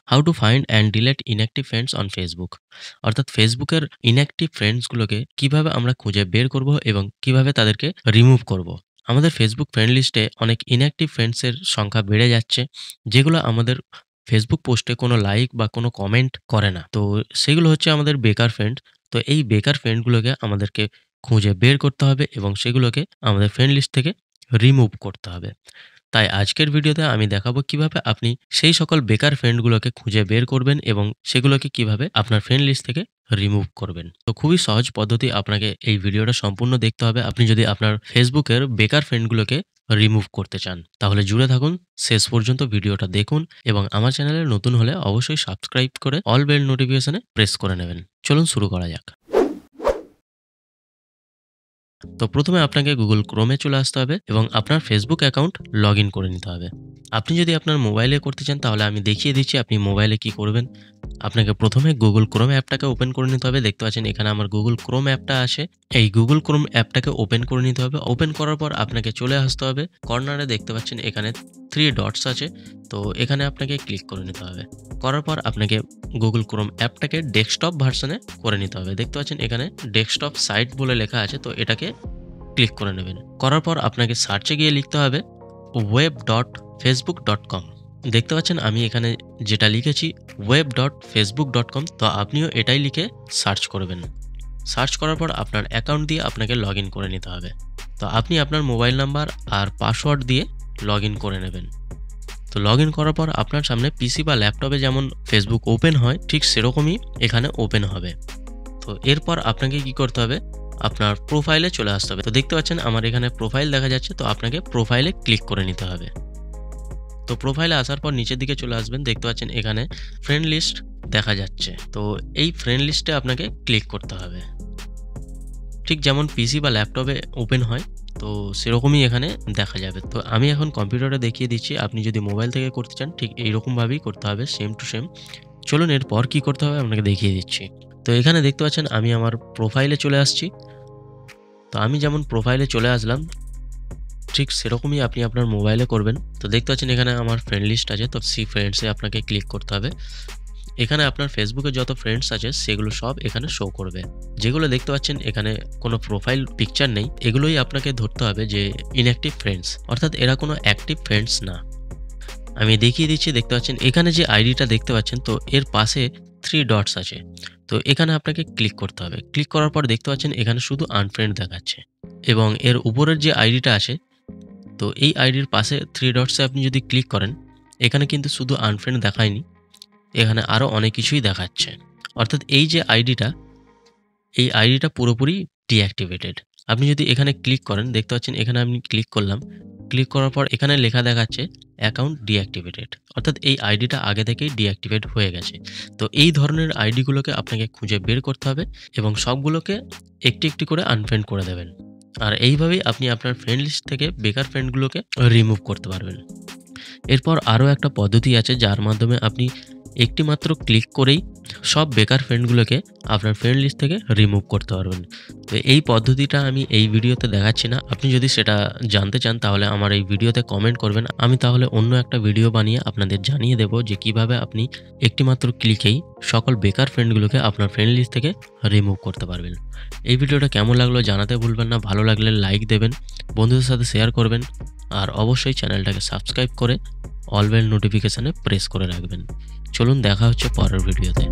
How to find and delete inactive friends on Facebook. অর্থাৎ ফেসবুকের inactive ফ্রেন্ডসগুলোকে কিভাবে আমরা খুঁজে বের করব এবং কিভাবে তাদেরকে রিমুভ করব। আমাদের ফেসবুক ফ্রেন্ড লিস্টে অনেক ইনঅ্যাক্টিভ ফ্রেন্ডসের সংখ্যা বেড়ে যাচ্ছে, যেগুলো আমাদের ফেসবুক পোস্টে কোনো লাইক বা কোনো কমেন্ট করে না। তো সেগুলো হচ্ছে আমাদের বেকার ফ্রেন্ড। তো এই বেকার ফ্রেন্ডগুলোকে আমাদেরকে খুঁজে বের করতে হবে এবং সেগুলোকে আমাদের ফ্রেন্ড লিস্ট থেকে রিমুভ করতে হবে। তাই আজকের ভিডিওতে আমি দেখাবো কিভাবে আপনি সেই সকল বেকার ফ্রেন্ডগুলোকে খুঁজে বের করবেন এবং সেগুলোকে কিভাবে আপনার ফ্রেন্ড লিস্ট থেকে রিমুভ করবেন। তো খুবই সহজ পদ্ধতি, আপনাকে এই ভিডিওটা সম্পূর্ণ দেখতে হবে আপনি যদি আপনার ফেসবুকের বেকার ফ্রেন্ডগুলোকে রিমুভ করতে চান। তাহলে জুড়ে থাকুন, শেষ পর্যন্ত ভিডিওটা দেখুন এবং আমার চ্যানেলে নতুন হলে অবশ্যই সাবস্ক্রাইব করে অল বেল নোটিফিকেশনে প্রেস করে নেবেন। চলুন শুরু করা যাক। তো প্রথমে আপনাকে গুগল ক্রোমে চলে আসতে হবে এবং আপনার ফেসবুক অ্যাকাউন্ট লগ ইন করে নিতে হবে। আপনি যদি আপনার মোবাইলে করতে চান তাহলে আমি দেখিয়ে দিচ্ছি আপনি মোবাইলে কি করবেন। আপনাকে প্রথমে গুগল ক্রোম অ্যাপটাকে ওপেন করে নিতে হবে। দেখতে পাচ্ছেন এখানে আমার গুগল ক্রোম অ্যাপটা আছে। এই গুগল ক্রোম অ্যাপটাকে ওপেন করে নিতে হবে। ওপেন করার পর আপনাকে চলে আসতে হবে কর্নারে, দেখতে পাচ্ছেন এখানে 3 ডটস আছে। তো এখানে আপনাকে ক্লিক করে নিতে হবে। করার পর আপনাকে গুগল ক্রোম অ্যাপটাকে ডেস্কটপ ভার্সনে করে নিতে হবে। দেখতে পাচ্ছেন এখানে ডেস্কটপ সাইট বলে লেখা আছে, তো এটাকে ক্লিক করে নেবেন। করার পর আপনাকে সার্চে গিয়ে লিখতে হবে web.facebook.com। দেখতে পাচ্ছেন আমি এখানে যেটা লিখেছি web.facebook.com, তো আপনিও এটাই লিখে সার্চ করবেন। সার্চ করার পর আপনার অ্যাকাউন্ট দিয়ে আপনাকে লগ ইন করে নিতে হবে। তো আপনি আপনার মোবাইল নাম্বার আর পাসওয়ার্ড দিয়ে লগ ইন করে নেবেন। তো লগ ইন করার পর আপনার সামনে পিসি বা ল্যাপটপে যেমন ফেসবুক ওপেন হয় ঠিক সেরকমই এখানে ওপেন হবে। তো এরপর আপনাকে কি করতে হবে, আপনার প্রোফাইলে চলে আসতে হবে। তো দেখতে পাচ্ছেন আমার এখানে প্রোফাইল দেখা যাচ্ছে, তো আপনাকে প্রোফাইলে ক্লিক করে নিতে হবে। তো প্রোফাইলে আসার পর নিচের দিকে চলে আসবেন, দেখতে পাচ্ছেন এখানে ফ্রেন্ড লিস্ট দেখা যাচ্ছে। তো এই ফ্রেন্ড লিস্টে আপনাকে ক্লিক করতে হবে। ঠিক যেমন পিসি বা ল্যাপটপে ওপেন হয় তো সেরকমই এখানে দেখা যাবে। তো আমি এখন কম্পিউটারে দেখিয়ে দিচ্ছি, আপনি যদি মোবাইল থেকে করতে চান ঠিক এইরকমভাবেই করতে হবে, সেম টু সেম। চলুন এরপর কি করতে হবে আপনাকে দেখিয়ে দিচ্ছি। তো এখানে দেখতে পাচ্ছেন আমি আমার প্রোফাইলে চলে আসছি। তো আমি যেমন প্রোফাইলে চলে আসলাম ঠিক সেরকমই আপনি আপনার মোবাইলে করবেন। তো দেখতে পাচ্ছেন এখানে আমার ফ্রেন্ড লিস্ট আছে, তো সি ফ্রেন্ডসে আপনাকে ক্লিক করতে হবে। এখানে আপনার ফেসবুকে যত ফ্রেন্ডস আছে সেগুলো সব এখানে শো করবে। যেগুলো দেখতে পাচ্ছেন এখানে কোনো প্রোফাইল পিকচার নেই, এগুলোই আপনাকে ধরতে হবে যে ইনঅ্যাক্টিভ ফ্রেন্ডস, অর্থাৎ এরা কোনো অ্যাক্টিভ ফ্রেন্ডস না। আমি দেখিয়ে দিচ্ছি, দেখতে পাচ্ছেন এখানে যে আইডিটা দেখতে পাচ্ছেন তো এর পাশে 3 ডটস আছে। তো এখানে আপনাকে ক্লিক করতে হবে। ক্লিক করার পর দেখতে পাচ্ছেন এখানে শুধু আনফ্রেন্ড দেখাচ্ছে এবং এর উপরের যে আইডিটা আছে তো এই আইডির পাশে 3 ডটসে আপনি যদি ক্লিক করেন এখানে কিন্তু শুধু আনফ্রেন্ড দেখায়নি, এখানে আরও অনেক কিছুই দেখাচ্ছে। অর্থাৎ এই যে আইডিটা, এই আইডিটা পুরোপুরি ডিঅ্যাক্টিভেটেড। আপনি যদি এখানে ক্লিক করেন দেখতে পাচ্ছেন এখানে আমি ক্লিক করলাম। ক্লিক করার পর এখানে লেখা দেখাচ্ছে অ্যাকাউন্ট ডিঅ্যাক্টিভেটেড, অর্থাৎ এই আইডিটা আগে থেকেই ডিঅ্যাক্টিভেট হয়ে গেছে। তো এই ধরনের আইডিগুলোকে আপনাকে খুঁজে বের করতে হবে এবং সবগুলোকে একটি একটি করে আনফ্রেন্ড করে দেবেন। আর এইভাবেই আপনি আপনার ফ্রেন্ড লিস্ট থেকে বেকার ফ্রেন্ডগুলোকে রিমুভ করতে পারবেন। এরপর আরও একটা পদ্ধতি আছে যার মাধ্যমে আপনি একটি মাত্র ক্লিক করেই সব বেকার ফ্রেন্ডগুলোকে আপনার ফ্রেন্ড লিস্ট থেকে রিমুভ করতে পারবেন। তো এই পদ্ধতিটা আমি এই ভিডিওতে দেখাচ্ছি না, আপনি যদি সেটা জানতে চান তাহলে আমার এই ভিডিওতে কমেন্ট করবেন, আমি তাহলে অন্য একটা ভিডিও বানিয়ে আপনাদের জানিয়ে দেব যে কিভাবে আপনি একটি মাত্র ক্লিকেই সকল বেকার ফ্রেন্ডগুলোকে আপনার ফ্রেন্ড লিস্ট থেকে রিমুভ করতে পারবেন। এই ভিডিওটা কেমন লাগলো জানাতে ভুলবেন না, ভালো লাগলে লাইক দেবেন, বন্ধুদের সাথে শেয়ার করবেন আর অবশ্যই চ্যানেলটাকে সাবস্ক্রাইব করে অল বেল নোটিফিকেশনে প্রেস করে রাখবেন। চলুন দেখা হচ্ছে পরের ভিডিওতে।